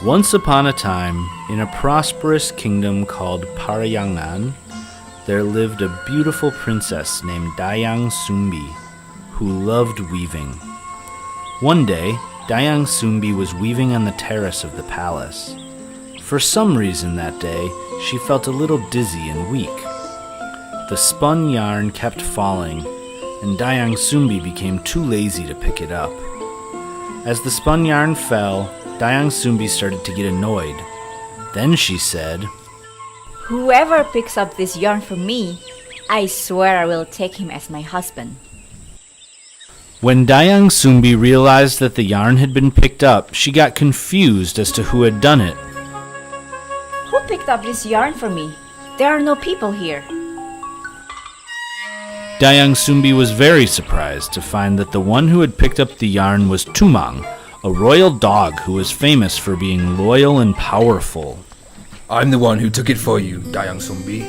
Once upon a time, in a prosperous kingdom called Parayangan, there lived a beautiful princess named Dayang Sumbi, who loved weaving. One day, Dayang Sumbi was weaving on the terrace of the palace. For some reason that day, she felt a little dizzy and weak. The spun yarn kept falling, and Dayang Sumbi became too lazy to pick it up. As the spun yarn fell, Dayang Sumbi started to get annoyed. Then she said, "Whoever picks up this yarn for me, I swear I will take him as my husband." When Dayang Sumbi realized that the yarn had been picked up, she got confused as to who had done it. "Who picked up this yarn for me? There are no people here." Dayang Sumbi was very surprised to find that the one who had picked up the yarn was Tumang, a royal dog who was famous for being loyal and powerful. I'm the one who took it for you, Dayang Sumbi.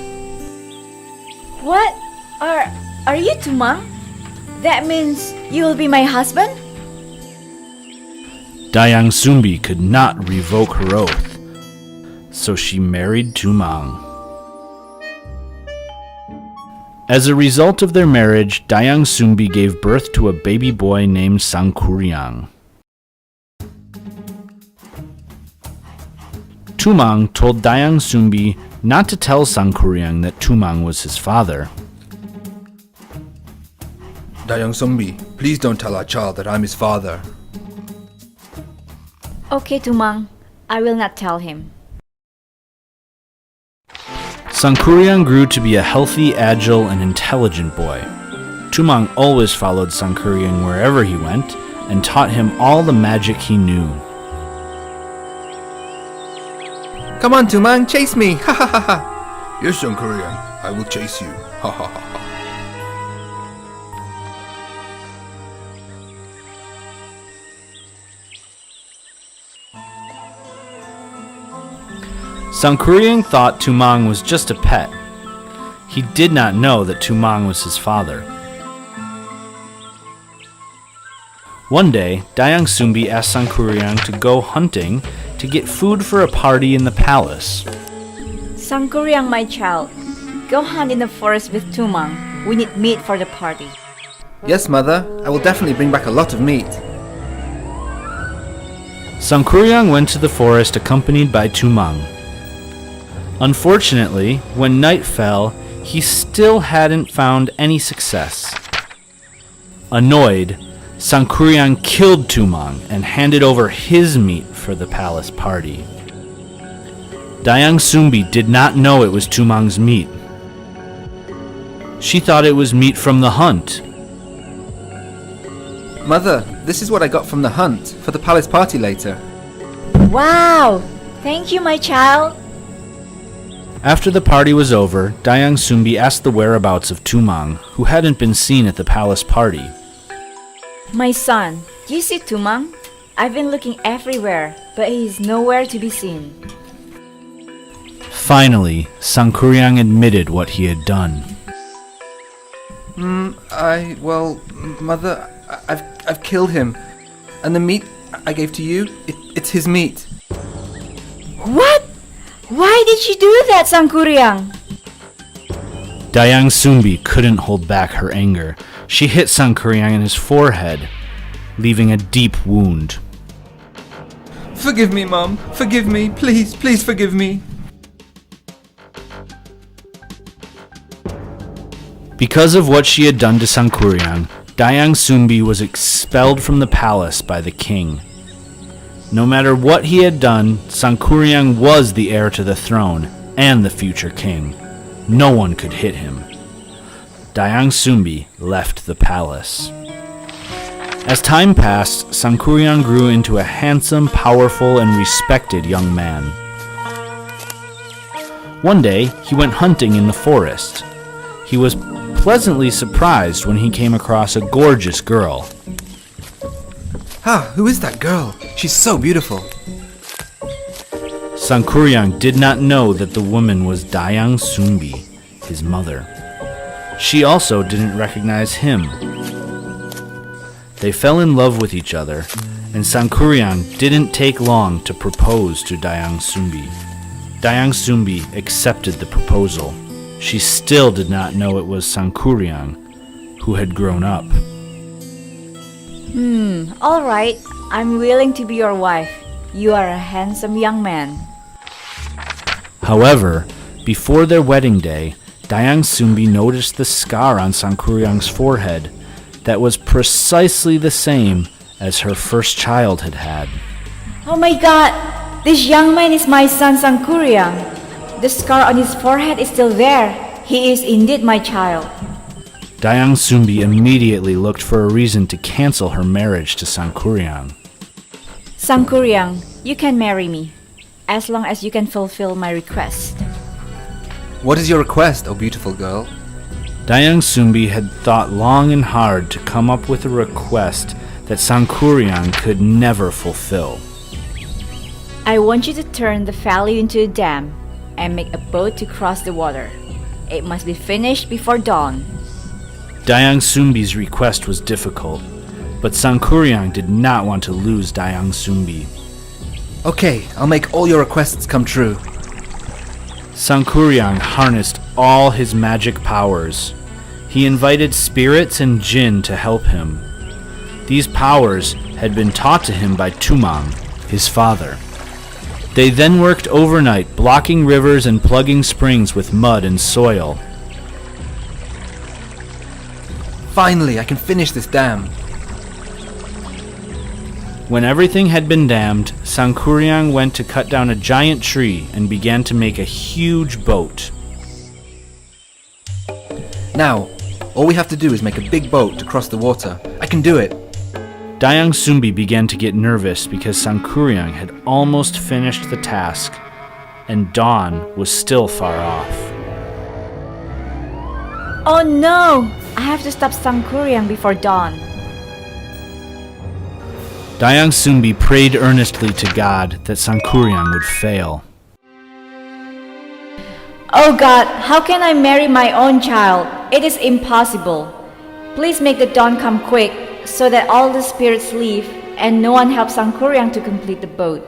What? Are you Tumang? That means you will be my husband? Dayang Sumbi could not revoke her oath, so she married Tumang. As a result of their marriage, Dayang Sumbi gave birth to a baby boy named Sangkuriang. Tumang told Dayang Sumbi not to tell Sangkuriang that Tumang was his father. Dayang Sumbi, please don't tell our child that I'm his father. Okay, Tumang. I will not tell him. Sangkuriang grew to be a healthy, agile, and intelligent boy. Tumang always followed Sangkuriang wherever he went and taught him all the magic he knew. Come on, Tumang, chase me! Ha ha ha ha! Yes, Sangkuriang, I will chase you. Ha ha ha ha. Sangkuriang thought Tumang was just a pet. He did not know that Tumang was his father. One day, Dayang Sumbi asked Sangkuriang to go hunting to get food for a party in the palace. Sangkuriang, my child, go hunt in the forest with Tumang. We need meat for the party. Yes, mother, I will definitely bring back a lot of meat. Sangkuriang went to the forest accompanied by Tumang. Unfortunately, when night fell, he still hadn't found any success. Annoyed, Sangkuriang killed Tumang and handed over his meat for the palace party. Dayang Sumbi did not know it was Tumang's meat. She thought it was meat from the hunt. Mother, this is what I got from the hunt for the palace party later. Wow! Thank you, my child. After the party was over, Dayang Sumbi asked the whereabouts of Tumang, who hadn't been seen at the palace party. My son, do you see Tumang? I've been looking everywhere, but he is nowhere to be seen. Finally, Sangkuriang admitted what he had done. Mother, I've killed him. And the meat I gave to you, it's his meat. What? Why did you do that, Sangkuriang? Dayang Sumbi couldn't hold back her anger. She hit Sangkuriang in his forehead, leaving a deep wound. Forgive me, Mom. Forgive me. Please, please forgive me. Because of what she had done to Sangkuriang, Dayang Sumbi was expelled from the palace by the king. No matter what he had done, Sangkuriang was the heir to the throne and the future king. No one could hit him. Dayang Sumbi left the palace. As time passed, Sangkuriang grew into a handsome, powerful, and respected young man. One day, he went hunting in the forest. He was pleasantly surprised when he came across a gorgeous girl. Who is that girl? She's so beautiful. Sangkuriang did not know that the woman was Dayang Sumbi, his mother. She also didn't recognize him. They fell in love with each other, and Sangkuriang didn't take long to propose to Dayang Sumbi. Dayang Sumbi accepted the proposal. She still did not know it was Sangkuriang, who had grown up. All right. I'm willing to be your wife. You are a handsome young man. However, before their wedding day, Dayang Sumbi noticed the scar on Sangkuriang's forehead that was precisely the same as her first child had had. Oh my god! This young man is my son Sangkuriang. The scar on his forehead is still there. He is indeed my child. Dayang Sumbi immediately looked for a reason to cancel her marriage to Sangkuriang. Sangkuriang, you can marry me, as long as you can fulfill my request. What is your request, O beautiful girl? Dayang Sumbi had thought long and hard to come up with a request that Sangkuriang could never fulfill. I want you to turn the valley into a dam and make a boat to cross the water. It must be finished before dawn. Dayang Sumbi's request was difficult, but Sangkuriang did not want to lose Dayang Sumbi. Okay, I'll make all your requests come true. Sangkuriang harnessed all his magic powers. He invited spirits and jinn to help him. These powers had been taught to him by Tumang, his father. They then worked overnight, blocking rivers and plugging springs with mud and soil. Finally, I can finish this dam. When everything had been dammed, Sangkuriang went to cut down a giant tree and began to make a huge boat. Now, all we have to do is make a big boat to cross the water. I can do it. Dayang Sumbi began to get nervous because Sangkuriang had almost finished the task, and dawn was still far off. Oh no! I have to stop Sangkuriang before dawn. Dayang Sumbi prayed earnestly to God that Sangkuriang would fail. Oh God, how can I marry my own child? It is impossible. Please make the dawn come quick so that all the spirits leave and no one helps Sangkuriang to complete the boat.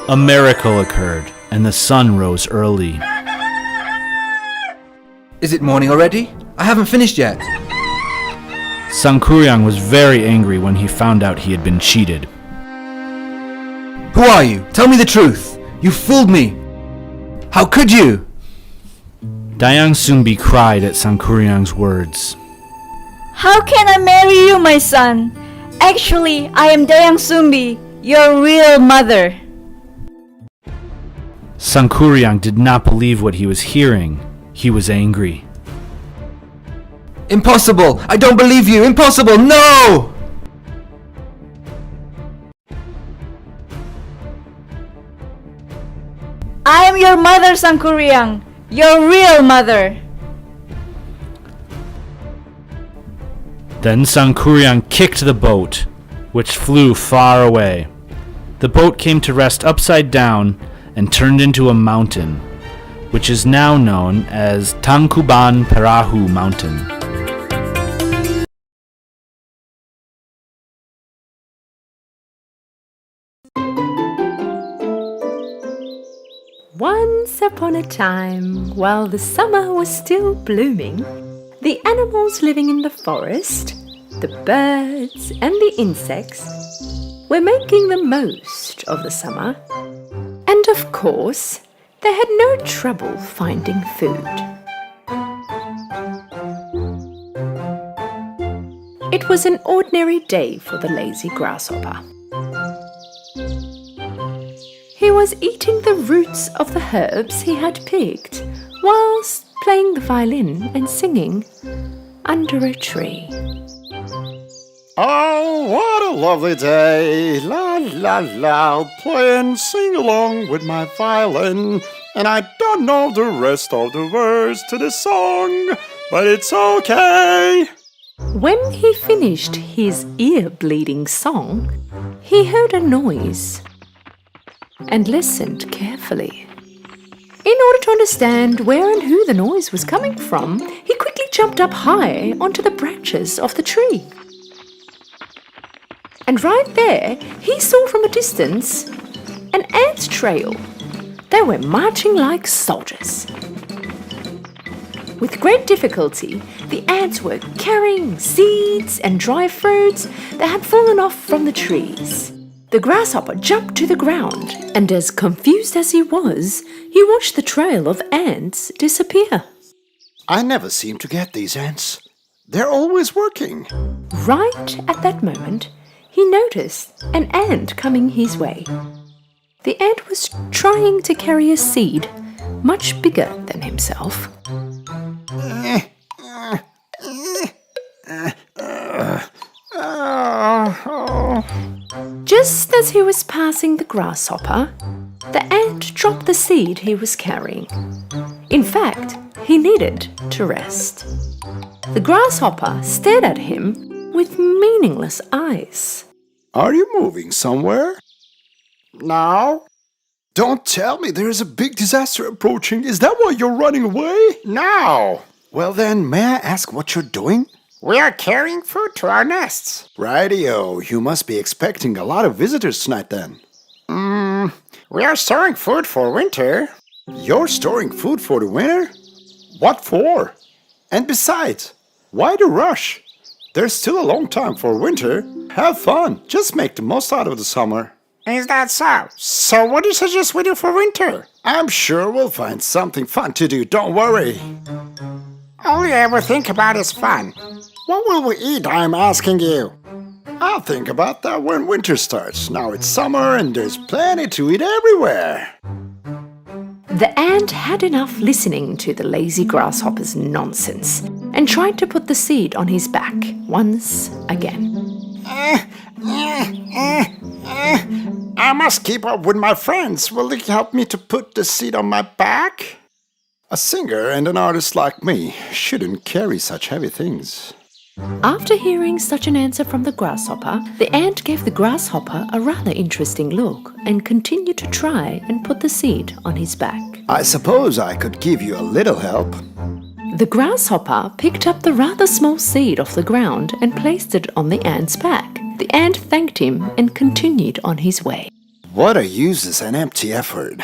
A miracle occurred, and the sun rose early. Is it morning already? I haven't finished yet. Sangkuriang was very angry when he found out he had been cheated. Who are you? Tell me the truth. You fooled me. How could you? Dayang Sumbi cried at Sangkuriang's words. How can I marry you, my son? Actually, I am Dayang Sumbi, your real mother. Sangkuriang did not believe what he was hearing. He was angry. Impossible! I don't believe you! Impossible! No! I am your mother, Sangkuriang, your real mother. Then Sangkuriang kicked the boat, which flew far away. The boat came to rest upside down and turned into a mountain, which is now known as Tangkuban Perahu Mountain. Once upon a time, while the summer was still blooming, the animals living in the forest, the birds and the insects, were making the most of the summer. And of course, they had no trouble finding food. It was an ordinary day for the lazy grasshopper. He was eating the roots of the herbs he had picked, whilst playing the violin and singing under a tree. Oh, what a lovely day! La la la, I'll play and sing along with my violin. And I don't know the rest of the words to the song, but it's okay. When he finished his ear-bleeding song, he heard a noise and listened carefully. In order to understand where and who the noise was coming from, he quickly jumped up high onto the branches of the tree. And right there, he saw from a distance an ant trail. They were marching like soldiers. With great difficulty, the ants were carrying seeds and dry fruits that had fallen off from the trees. The grasshopper jumped to the ground, and as confused as he was, he watched the trail of ants disappear. I never seem to get these ants. They're always working. Right at that moment, he noticed an ant coming his way. The ant was trying to carry a seed much bigger than himself. Just as he was passing the grasshopper, the ant dropped the seed he was carrying. In fact, he needed to rest. The grasshopper stared at him with meaningless eyes. Are you moving somewhere? No. Don't tell me there is a big disaster approaching. Is that why you're running away? No. Well then, may I ask what you're doing? We are carrying food to our nests. Rightio, you must be expecting a lot of visitors tonight then. We are storing food for winter. You're storing food for the winter? What for? And besides, why the rush? There's still a long time for winter. Have fun. Just make the most out of the summer. Is that so? So what do you suggest we do for winter? I'm sure we'll find something fun to do, don't worry. All you ever think about is fun. What will we eat, I'm asking you? I'll think about that when winter starts. Now it's summer and there's plenty to eat everywhere. The ant had enough listening to the lazy grasshopper's nonsense and tried to put the seed on his back once again. I must keep up with my friends. Will they help me to put the seed on my back? A singer and an artist like me shouldn't carry such heavy things. After hearing such an answer from the grasshopper, the ant gave the grasshopper a rather interesting look and continued to try and put the seed on his back. I suppose I could give you a little help. The grasshopper picked up the rather small seed off the ground and placed it on the ant's back. The ant thanked him and continued on his way. What a useless and empty effort.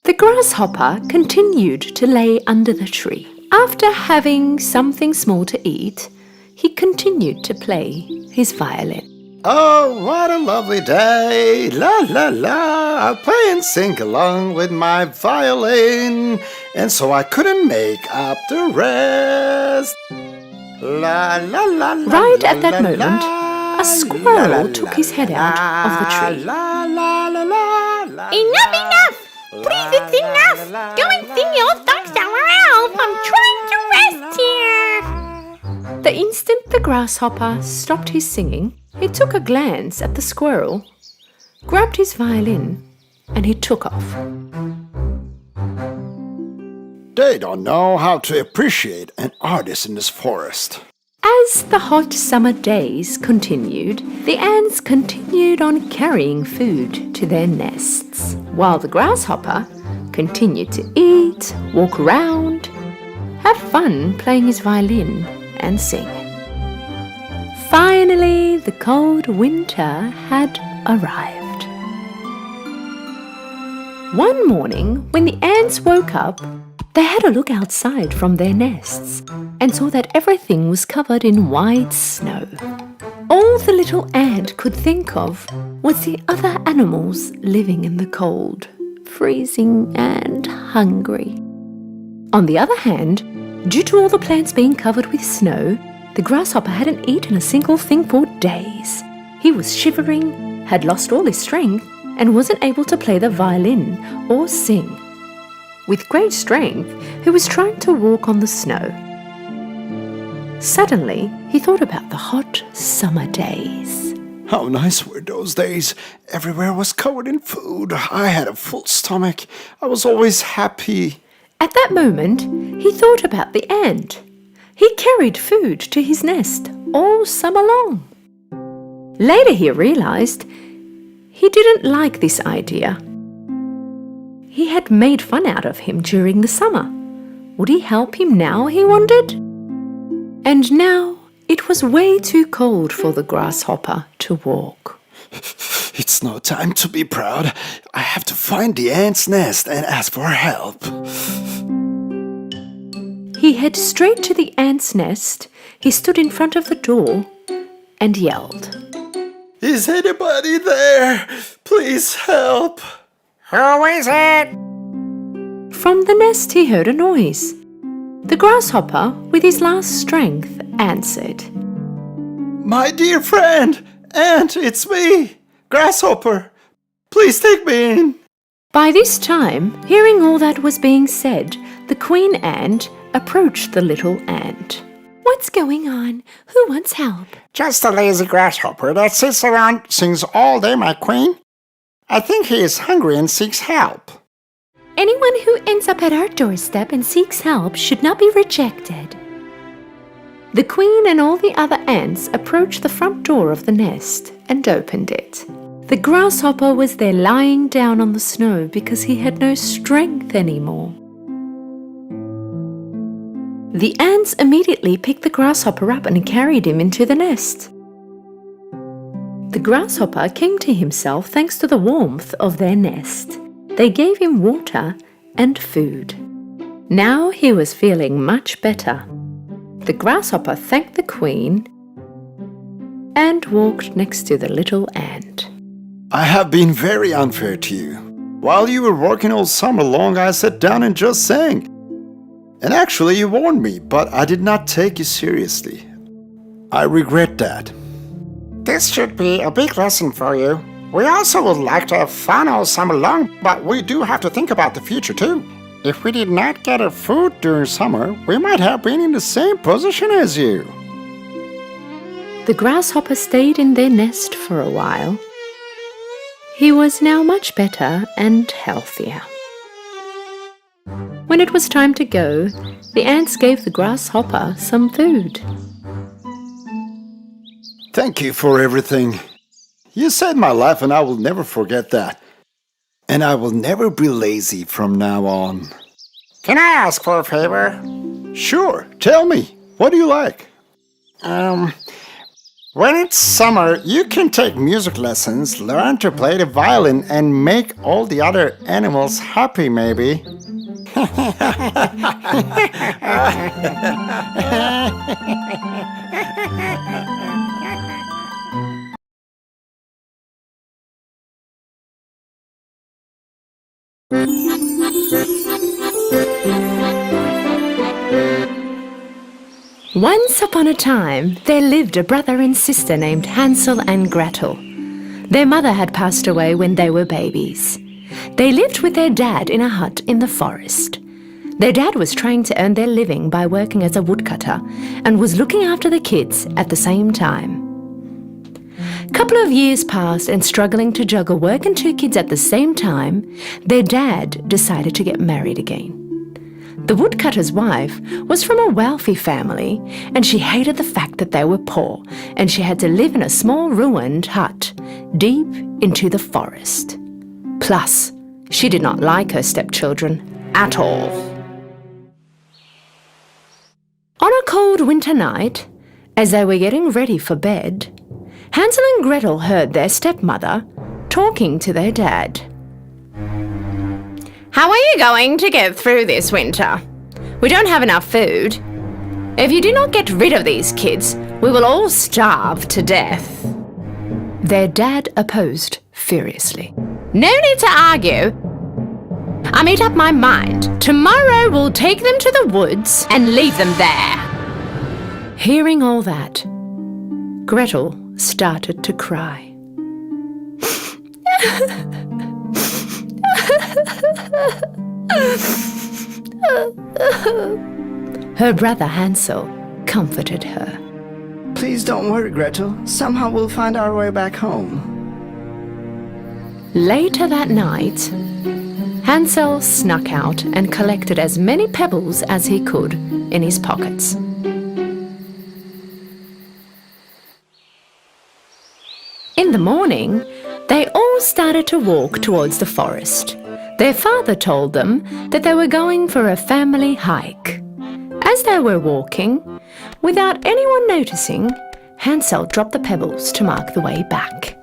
The grasshopper continued to lay under the tree. After having something small to eat, he continued to play his violin. Oh, what a lovely day. La la la. I'll play and sing along with my violin. And so I couldn't make up the rest. La la la la. Right at that moment, a squirrel took his head out of the tree. Enough! Please, it's enough! Go and sing your song somewhere else! I'm trying to rest here! The instant the grasshopper stopped his singing, he took a glance at the squirrel, grabbed his violin, and he took off. They don't know how to appreciate an artist in this forest. As the hot summer days continued, the ants continued on carrying food to their nests, while the grasshopper continued to eat, walk around, have fun playing his violin, and sing. Finally, the cold winter had arrived. One morning, when the ants woke up, they had a look outside from their nests and saw that everything was covered in white snow. All the little ant could think of was the other animals living in the cold, freezing and hungry. On the other hand, due to all the plants being covered with snow, the grasshopper hadn't eaten a single thing for days. He was shivering, had lost all his strength, and wasn't able to play the violin or sing. With great strength, he was trying to walk on the snow. Suddenly, he thought about the hot summer days. How nice were those days. Everywhere was covered in food. I had a full stomach. I was always happy. At that moment, he thought about the ant. He carried food to his nest all summer long. Later he realized he didn't like this idea. He he had made fun out of him during the summer. Would he help him now, he wondered? And now it was way too cold for the grasshopper to walk. It's no time to be proud. I have to find the ant's nest and ask for help. He headed straight to the ant's nest. He stood in front of the door and yelled. Is anybody there? Please help. Who is it? From the nest he heard a noise. The grasshopper, with his last strength, answered. My dear friend, ant, it's me, grasshopper. Please take me in. By this time, hearing all that was being said, the queen ant approached the little ant. What's going on? Who wants help? Just a lazy grasshopper that sits around, sings all day, my queen. I think he is hungry and seeks help. Anyone who ends up at our doorstep and seeks help should not be rejected. The queen and all the other ants approached the front door of the nest and opened it. The grasshopper was there lying down on the snow because he had no strength anymore. The ants immediately picked the grasshopper up and carried him into the nest. The grasshopper came to himself thanks to the warmth of their nest. They gave him water and food. Now he was feeling much better. The grasshopper thanked the queen and walked next to the little ant. I have been very unfair to you. While you were working all summer long, I sat down and just sang. And actually you warned me, but I did not take you seriously. I regret that. This should be a big lesson for you. We also would like to have fun all summer long, but we do have to think about the future too. If we did not get our food during summer, we might have been in the same position as you. The grasshopper stayed in their nest for a while. He was now much better and healthier. When it was time to go, the ants gave the grasshopper some food. Thank you for everything. You saved my life and I will never forget that. And I will never be lazy from now on. Can I ask for a favor? Sure, tell me. What do you like? When it's summer, you can take music lessons, learn to play the violin, and make all the other animals happy, maybe. Once upon a time, there lived a brother and sister named Hansel and Gretel. Their mother had passed away when they were babies. They lived with their dad in a hut in the forest. Their dad was trying to earn their living by working as a woodcutter and was looking after the kids at the same time. A couple of years passed, and struggling to juggle work and 2 kids at the same time, their dad decided to get married again. The woodcutter's wife was from a wealthy family, and she hated the fact that they were poor, and she had to live in a small ruined hut deep into the forest. Plus, she did not like her stepchildren at all. On a cold winter night, as they were getting ready for bed, Hansel and Gretel heard their stepmother talking to their dad. How are you going to get through this winter? We don't have enough food. If you do not get rid of these kids, we will all starve to death. Their dad opposed furiously. No need to argue. I made up my mind. Tomorrow we'll take them to the woods and leave them there. Hearing all that, Gretel started to cry. Her brother Hansel comforted her. Please don't worry, Gretel. Somehow we'll find our way back home. Later that night, Hansel snuck out and collected as many pebbles as he could in his pockets. In the morning, they all started to walk towards the forest. Their father told them that they were going for a family hike. As they were walking, without anyone noticing, Hansel dropped the pebbles to mark the way back.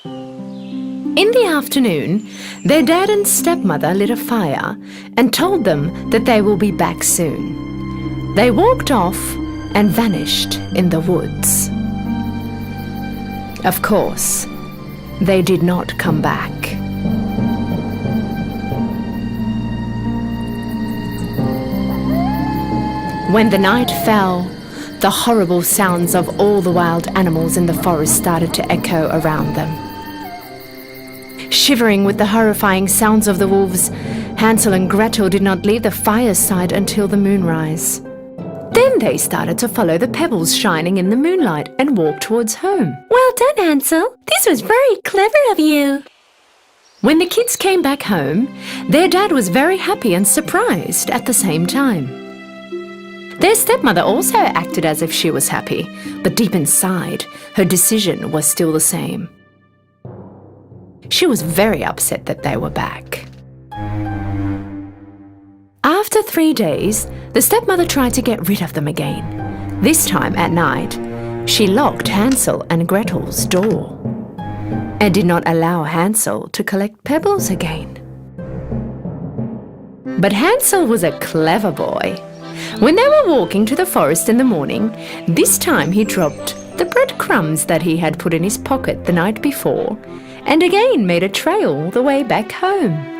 In the afternoon, their dad and stepmother lit a fire and told them that they will be back soon. They walked off and vanished in the woods. Of course, they did not come back. When the night fell, the horrible sounds of all the wild animals in the forest started to echo around them. Shivering with the horrifying sounds of the wolves, Hansel and Gretel did not leave the fireside until the moonrise. Then they started to follow the pebbles shining in the moonlight and walk towards home. Well done, Hansel. This was very clever of you. When the kids came back home, their dad was very happy and surprised at the same time. Their stepmother also acted as if she was happy, but deep inside, her decision was still the same. She was very upset that they were back. After 3 days, the stepmother tried to get rid of them again. This time at night, she locked Hansel and Gretel's door and did not allow Hansel to collect pebbles again. But Hansel was a clever boy. When they were walking to the forest in the morning, this time he dropped the breadcrumbs that he had put in his pocket the night before and again made a trail the way back home.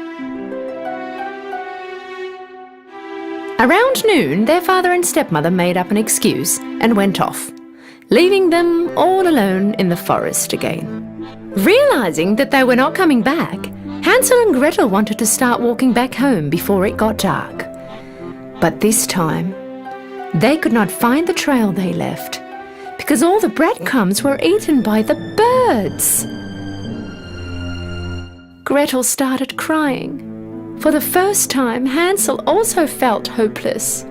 Around noon, their father and stepmother made up an excuse and went off, leaving them all alone in the forest again. Realizing that they were not coming back, Hansel and Gretel wanted to start walking back home before it got dark. But this time, they could not find the trail they left because all the breadcrumbs were eaten by the birds. Gretel started crying. For the first time, Hansel also felt hopeless.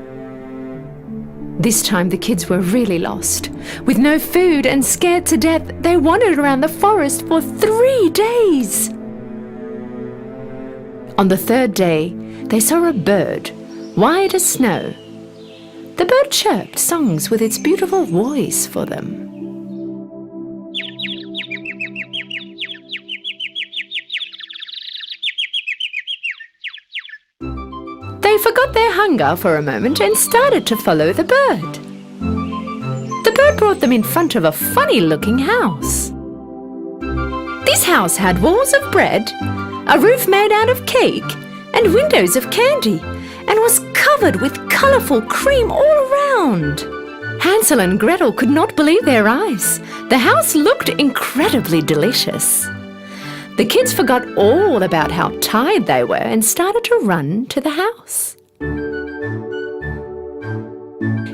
This time the kids were really lost. With no food and scared to death, they wandered around the forest for 3 days. On the 3rd day, they saw a bird, white as snow. The bird chirped songs with its beautiful voice for them. They forgot their hunger for a moment and started to follow the bird. The bird brought them in front of a funny-looking house. This house had walls of bread, a roof made out of cake, and windows of candy, and was covered with colourful cream all around. Hansel and Gretel could not believe their eyes. The house looked incredibly delicious. The kids forgot all about how tired they were and started to run to the house.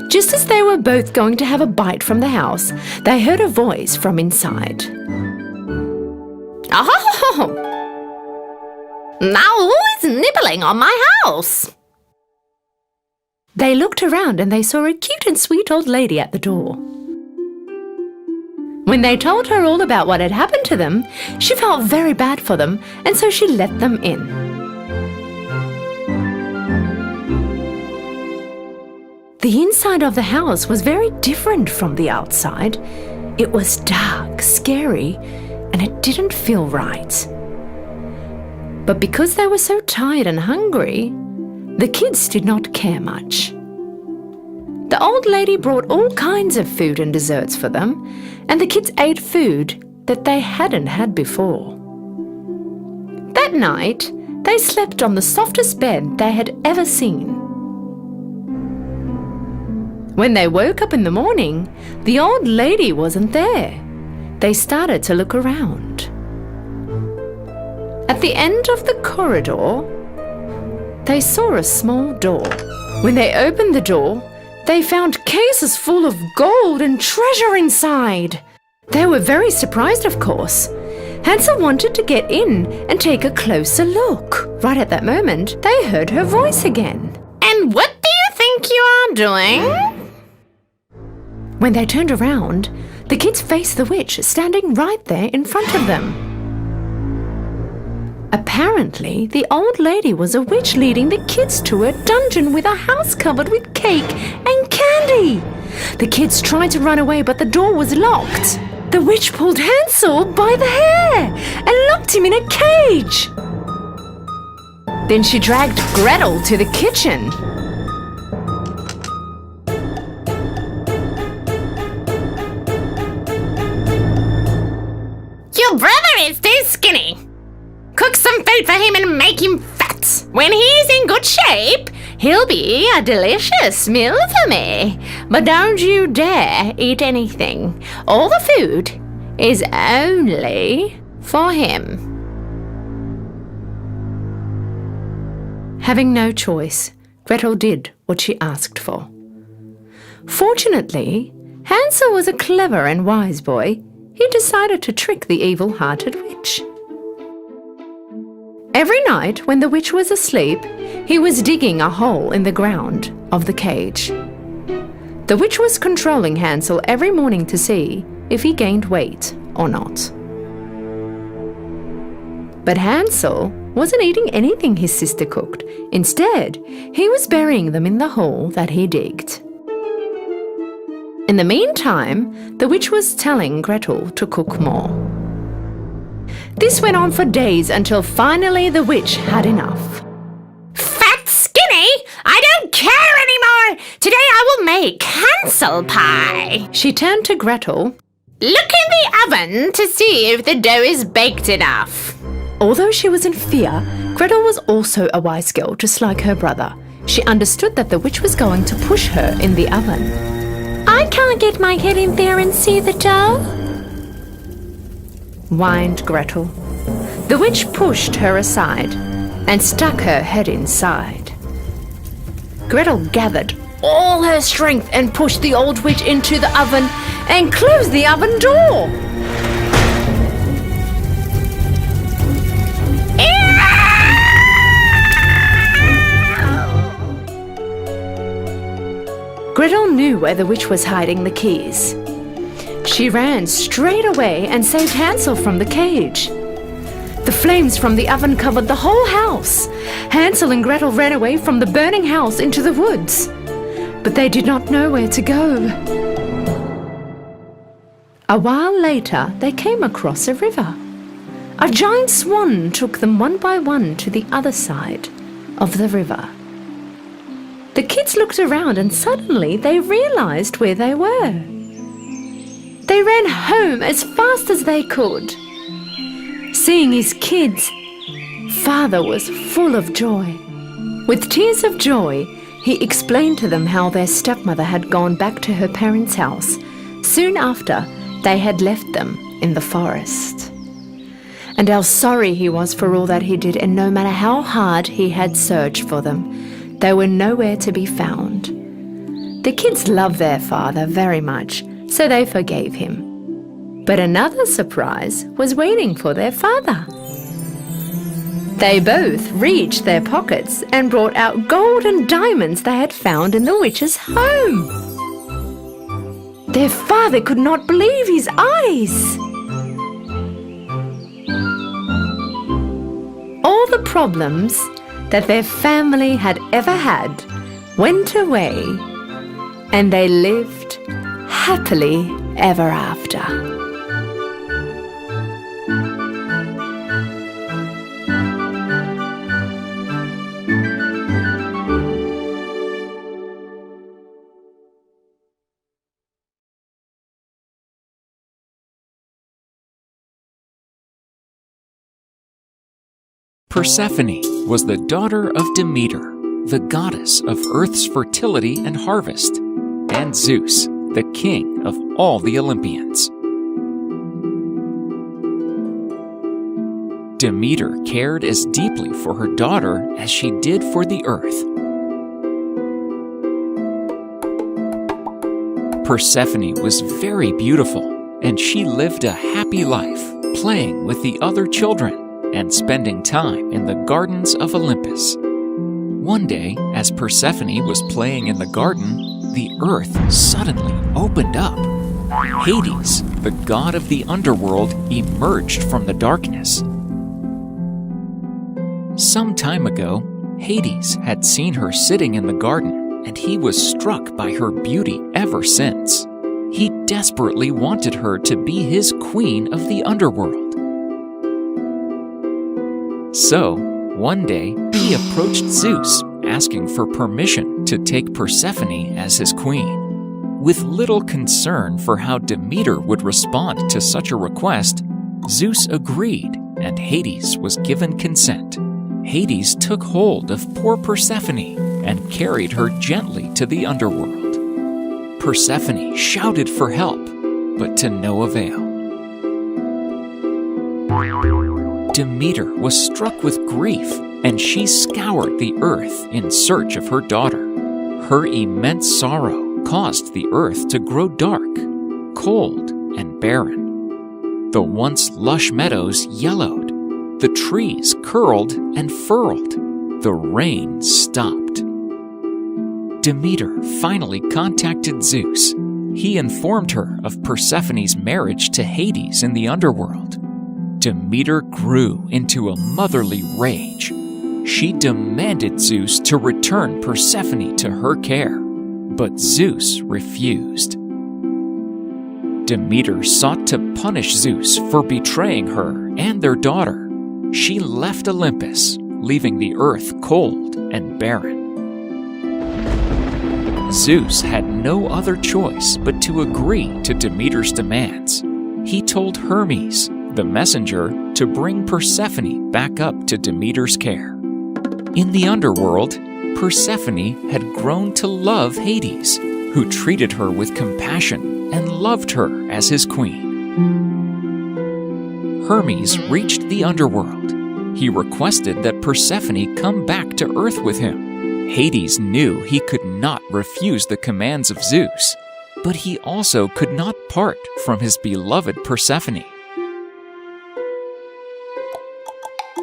Just as they were both going to have a bite from the house, they heard a voice from inside. Oh! Now who is nibbling on my house? They looked around and they saw a cute and sweet old lady at the door. When they told her all about what had happened to them, she felt very bad for them, and so she let them in. The inside of the house was very different from the outside. It was dark, scary, and it didn't feel right. But because they were so tired and hungry, the kids did not care much. The old lady brought all kinds of food and desserts for them, and the kids ate food that they hadn't had before. That night, they slept on the softest bed they had ever seen. When they woke up in the morning, the old lady wasn't there. They started to look around. At the end of the corridor, they saw a small door. When they opened the door, they found cases full of gold and treasure inside. They were very surprised, of course. Hansel wanted to get in and take a closer look. Right at that moment, they heard her voice again. And what do you think you are doing? When they turned around, the kids faced the witch standing right there in front of them. Apparently, the old lady was a witch leading the kids to a dungeon with a house covered with cake and candy. The kids tried to run away, but the door was locked. The witch pulled Hansel by the hair and locked him in a cage. Then she dragged Gretel to the kitchen. Your brother is too skinny. Cook some food for him and make him fat. When he's in good shape, he'll be a delicious meal for me. But don't you dare eat anything. All the food is only for him. Having no choice, Gretel did what she asked for. Fortunately, Hansel was a clever and wise boy. He decided to trick the evil-hearted witch. Every night when the witch was asleep, he was digging a hole in the ground of the cage. The witch was controlling Hansel every morning to see if he gained weight or not. But Hansel wasn't eating anything his sister cooked. Instead, he was burying them in the hole that he digged. In the meantime, the witch was telling Gretel to cook more. This went on for days until finally the witch had enough. Fat skinny? I don't care anymore. Today I will make Hansel pie. She turned to Gretel. Look in the oven to see if the dough is baked enough. Although she was in fear, Gretel was also a wise girl just like her brother. She understood that the witch was going to push her in the oven. I can't get my head in there and see the dough, whined Gretel. The witch pushed her aside and stuck her head inside. Gretel gathered all her strength and pushed the old witch into the oven and closed the oven door. Gretel knew where the witch was hiding the keys. She ran straight away and saved Hansel from the cage. The flames from the oven covered the whole house. Hansel and Gretel ran away from the burning house into the woods, but they did not know where to go. A while later, they came across a river. A giant swan took them one by one to the other side of the river. The kids looked around and suddenly they realized where they were. They ran home as fast as they could. Seeing his kids, Father was full of joy. With tears of joy, he explained to them how their stepmother had gone back to her parents' house soon after they had left them in the forest. And how sorry he was for all that he did, and no matter how hard he had searched for them, they were nowhere to be found. The kids loved their father very much, so they forgave him. But another surprise was waiting for their father. They both reached their pockets and brought out gold and diamonds they had found in the witch's home. Their father could not believe his eyes. All the problems that their family had ever had went away, and they lived happily ever after. Persephone was the daughter of Demeter, the goddess of Earth's fertility and harvest, and Zeus, the king of all the Olympians. Demeter cared as deeply for her daughter as she did for the earth. Persephone was very beautiful, and she lived a happy life, playing with the other children and spending time in the gardens of Olympus. One day, as Persephone was playing in the garden, the earth suddenly opened up. Hades, the god of the underworld, emerged from the darkness. Some time ago, Hades had seen her sitting in the garden, and he was struck by her beauty ever since. He desperately wanted her to be his queen of the underworld. So, one day, he approached Zeus, asking for permission to take Persephone as his queen. With little concern for how Demeter would respond to such a request, Zeus agreed, and Hades was given consent. Hades took hold of poor Persephone and carried her gently to the underworld. Persephone shouted for help, but to no avail. Demeter was struck with grief, and she scoured the earth in search of her daughter. Her immense sorrow caused the earth to grow dark, cold, and barren. The once lush meadows yellowed, the trees curled and furled, the rain stopped. Demeter finally contacted Zeus. He informed her of Persephone's marriage to Hades in the underworld. Demeter grew into a motherly rage. She demanded Zeus to return Persephone to her care, but Zeus refused. Demeter sought to punish Zeus for betraying her and their daughter. She left Olympus, leaving the earth cold and barren. Zeus had no other choice but to agree to Demeter's demands. He told Hermes, the messenger, to bring Persephone back up to Demeter's care. In the underworld, Persephone had grown to love Hades, who treated her with compassion and loved her as his queen. Hermes reached the underworld. He requested that Persephone come back to Earth with him. Hades knew he could not refuse the commands of Zeus, but he also could not part from his beloved Persephone.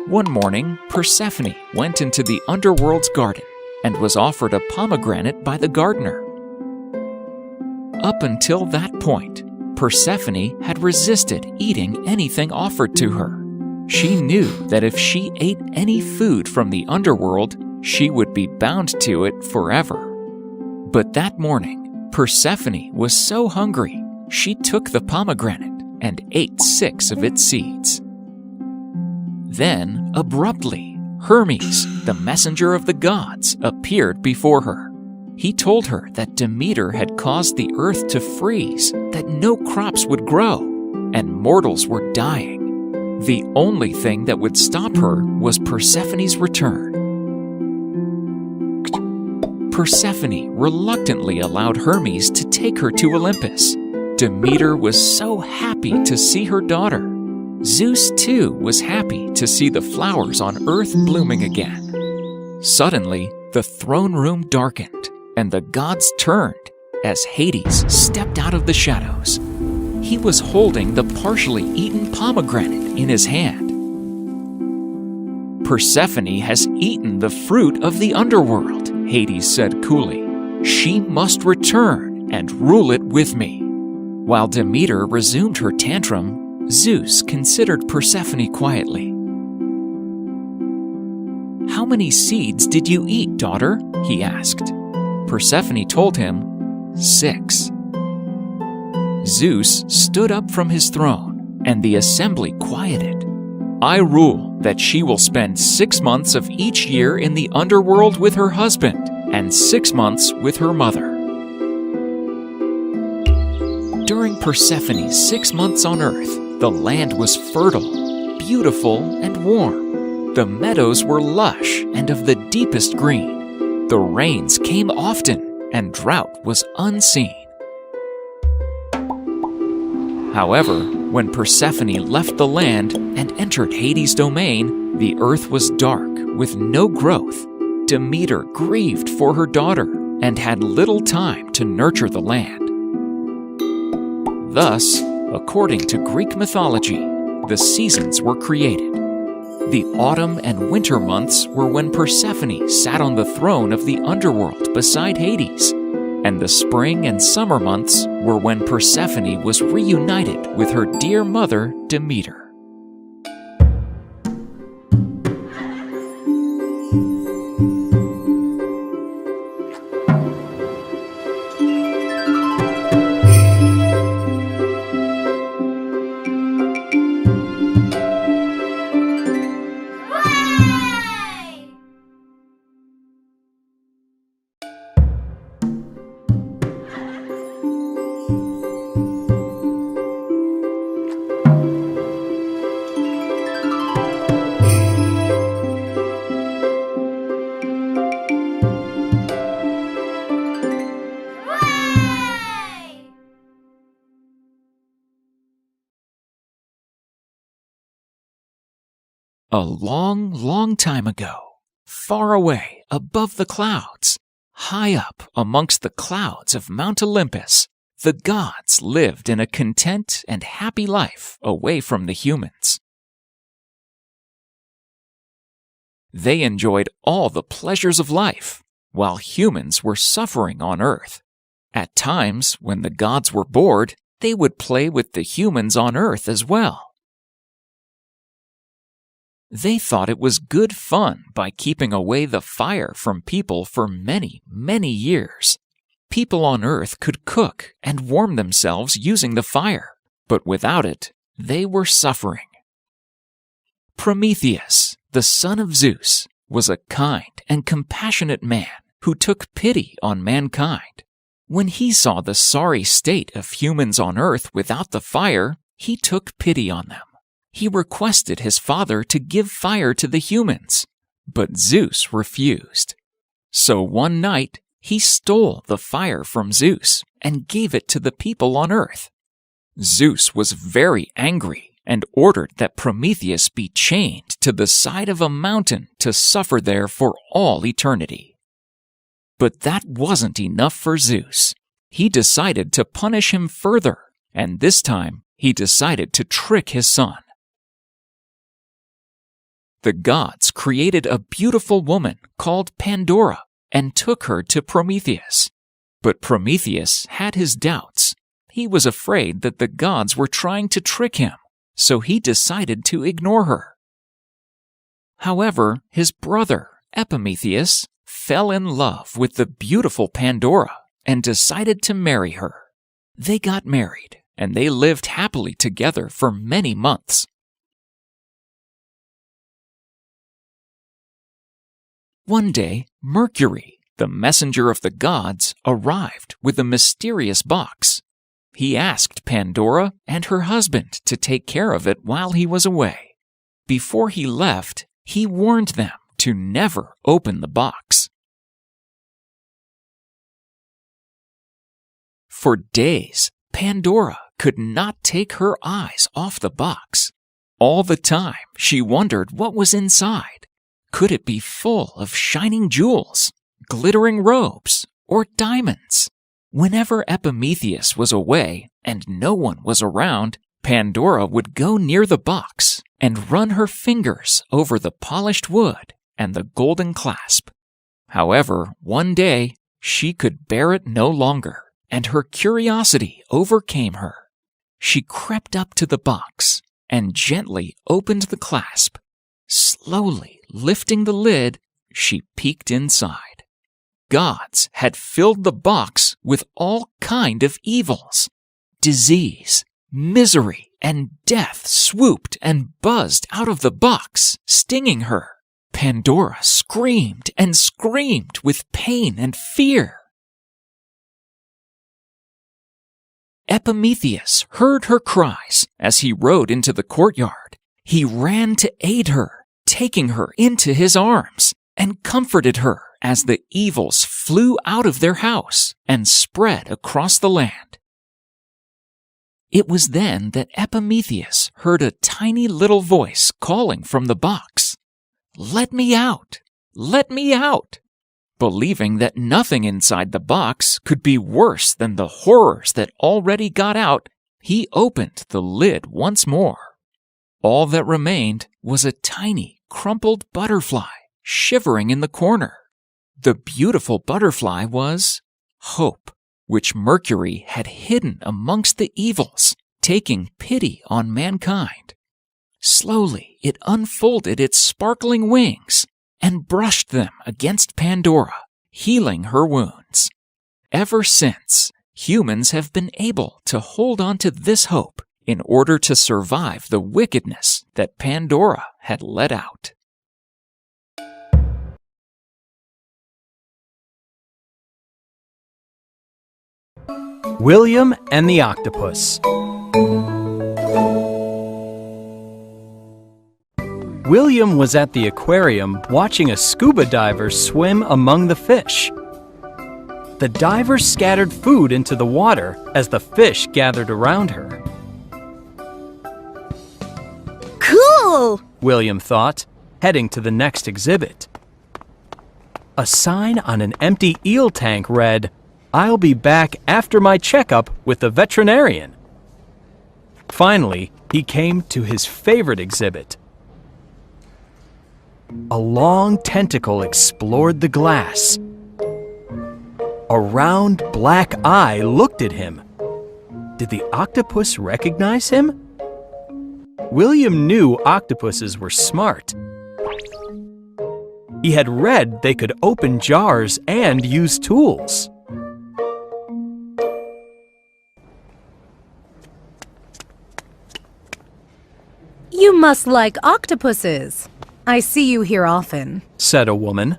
One morning, Persephone went into the underworld's garden and was offered a pomegranate by the gardener. Up until that point, Persephone had resisted eating anything offered to her. She knew that if she ate any food from the underworld, she would be bound to it forever. But that morning, Persephone was so hungry, she took the pomegranate and ate 6 of its seeds. Then, abruptly, Hermes, the messenger of the gods, appeared before her. He told her that Demeter had caused the earth to freeze, that no crops would grow, and mortals were dying. The only thing that would stop her was Persephone's return. Persephone reluctantly allowed Hermes to take her to Olympus. Demeter was so happy to see her daughter. Zeus, too, was happy to see the flowers on earth blooming again. Suddenly, the throne room darkened, and the gods turned as Hades stepped out of the shadows. He was holding the partially eaten pomegranate in his hand. Persephone has eaten the fruit of the underworld, Hades said coolly. She must return and rule it with me. While Demeter resumed her tantrum, Zeus considered Persephone quietly. "How many seeds did you eat, daughter?" he asked. Persephone told him, 6. Zeus stood up from his throne, and the assembly quieted. "I rule that she will spend 6 months of each year in the underworld with her husband, and 6 months with her mother." During Persephone's 6 months on Earth, the land was fertile, beautiful, and warm. The meadows were lush and of the deepest green. The rains came often, and drought was unseen. However, when Persephone left the land and entered Hades' domain, the earth was dark with no growth. Demeter grieved for her daughter and had little time to nurture the land. Thus, according to Greek mythology, the seasons were created. The autumn and winter months were when Persephone sat on the throne of the underworld beside Hades, and the spring and summer months were when Persephone was reunited with her dear mother, Demeter. A long, long time ago, far away above the clouds, high up amongst the clouds of Mount Olympus, the gods lived in a content and happy life away from the humans. They enjoyed all the pleasures of life, while humans were suffering on Earth. At times, when the gods were bored, they would play with the humans on Earth as well. They thought it was good fun by keeping away the fire from people for many, many years. People on Earth could cook and warm themselves using the fire, but without it, they were suffering. Prometheus, the son of Zeus, was a kind and compassionate man who took pity on mankind. When he saw the sorry state of humans on Earth without the fire, he took pity on them. He requested his father to give fire to the humans, but Zeus refused. So one night, he stole the fire from Zeus and gave it to the people on Earth. Zeus was very angry and ordered that Prometheus be chained to the side of a mountain to suffer there for all eternity. But that wasn't enough for Zeus. He decided to punish him further, and this time he decided to trick his son. The gods created a beautiful woman called Pandora and took her to Prometheus. But Prometheus had his doubts. He was afraid that the gods were trying to trick him, so he decided to ignore her. However, his brother, Epimetheus, fell in love with the beautiful Pandora and decided to marry her. They got married, and they lived happily together for many months. One day, Mercury, the messenger of the gods, arrived with a mysterious box. He asked Pandora and her husband to take care of it while he was away. Before he left, he warned them to never open the box. For days, Pandora could not take her eyes off the box. All the time, she wondered what was inside. Could it be full of shining jewels, glittering robes, or diamonds? Whenever Epimetheus was away and no one was around, Pandora would go near the box and run her fingers over the polished wood and the golden clasp. However, one day, she could bear it no longer, and her curiosity overcame her. She crept up to the box and gently opened the clasp. Slowly lifting the lid, she peeked inside. Gods had filled the box with all kind of evils. Disease, misery, and death swooped and buzzed out of the box, stinging her. Pandora screamed and screamed with pain and fear. Epimetheus heard her cries as he rode into the courtyard. He ran to aid her, taking her into his arms, and comforted her as the evils flew out of their house and spread across the land. It was then that Epimetheus heard a tiny little voice calling from the box, "Let me out! Let me out!" Believing that nothing inside the box could be worse than the horrors that already got out, he opened the lid once more. All that remained was a tiny, crumpled butterfly shivering in the corner. The beautiful butterfly was Hope, which Mercury had hidden amongst the evils, taking pity on mankind. Slowly it unfolded its sparkling wings and brushed them against Pandora, healing her wounds. Ever since, humans have been able to hold on to this hope in order to survive the wickedness that Pandora had let out. William and the Octopus. William was at the aquarium watching a scuba diver swim among the fish. The diver scattered food into the water as the fish gathered around her. Cool! William thought, heading to the next exhibit. A sign on an empty eel tank read, "I'll be back after my checkup with the veterinarian." Finally, he came to his favorite exhibit. A long tentacle explored the glass. A round black eye looked at him. Did the octopus recognize him? William knew octopuses were smart. He had read they could open jars and use tools. You must like octopuses. I see you here often, said a woman.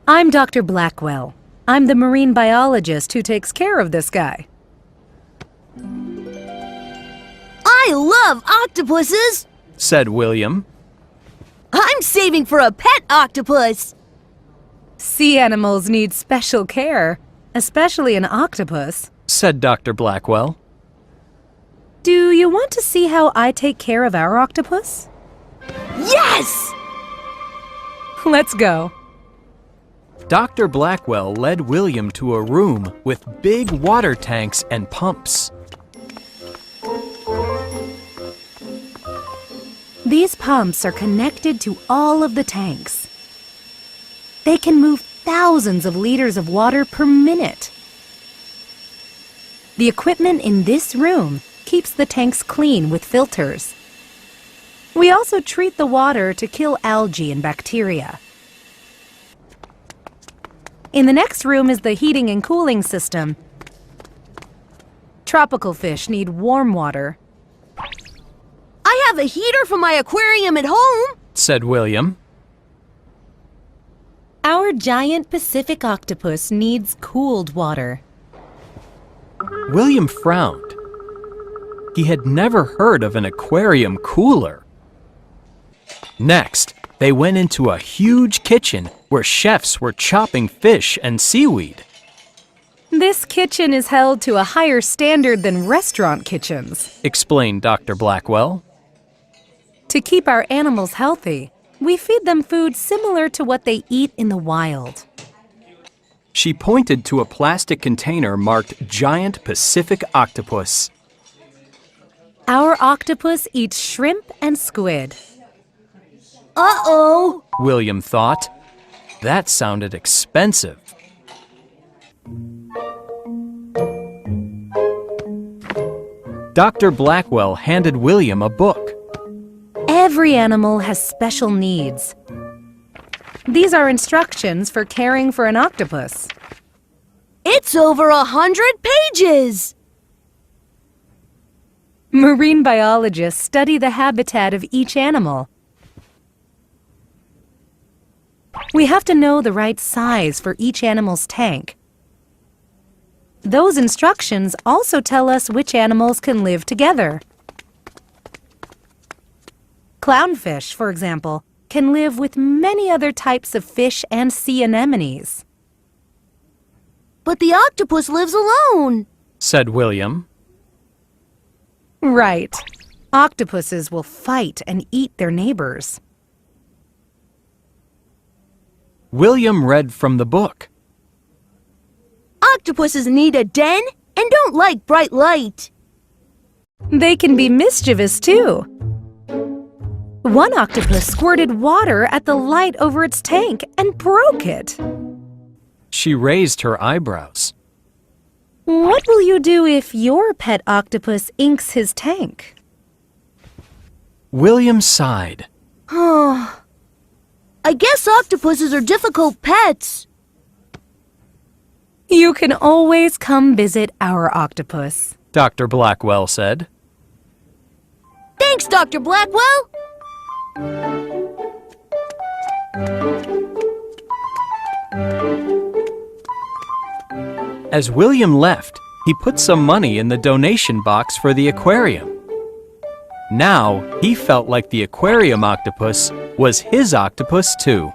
I'm Dr. Blackwell. I'm the marine biologist who takes care of this guy. I love octopuses, said William. I'm saving for a pet octopus. Sea animals need special care, especially an octopus, said Dr. Blackwell. Do you want to see how I take care of our octopus? Yes! Let's go. Dr. Blackwell led William to a room with big water tanks and pumps. These pumps are connected to all of the tanks. They can move thousands of liters of water per minute. The equipment in this room keeps the tanks clean with filters. We also treat the water to kill algae and bacteria. In the next room is the heating and cooling system. Tropical fish need warm water. I have a heater for my aquarium at home, said William. Our giant Pacific octopus needs cooled water. William frowned. He had never heard of an aquarium cooler. Next, they went into a huge kitchen where chefs were chopping fish and seaweed. This kitchen is held to a higher standard than restaurant kitchens, explained Dr. Blackwell. To keep our animals healthy, we feed them food similar to what they eat in the wild. She pointed to a plastic container marked Giant Pacific Octopus. Our octopus eats shrimp and squid. Uh-oh, William thought. That sounded expensive. Dr. Blackwell handed William a book. Every animal has special needs. These are instructions for caring for an octopus. it's over 100 pages! Marine biologists study the habitat of each animal. We have to know the right size for each animal's tank. Those instructions also tell us which animals can live together. Clownfish, for example, can live with many other types of fish and sea anemones. But the octopus lives alone, said William. Right. Octopuses will fight and eat their neighbors. William read from the book. Octopuses need a den and don't like bright light. They can be mischievous too. One octopus squirted water at the light over its tank and broke it. She raised her eyebrows. What will you do if your pet octopus inks his tank? William sighed. Oh, I guess octopuses are difficult pets. You can always come visit our octopus, Dr. Blackwell said. Thanks, Dr. Blackwell. As William left, he put some money in the donation box for the aquarium. Now, he felt like the aquarium octopus was his octopus too.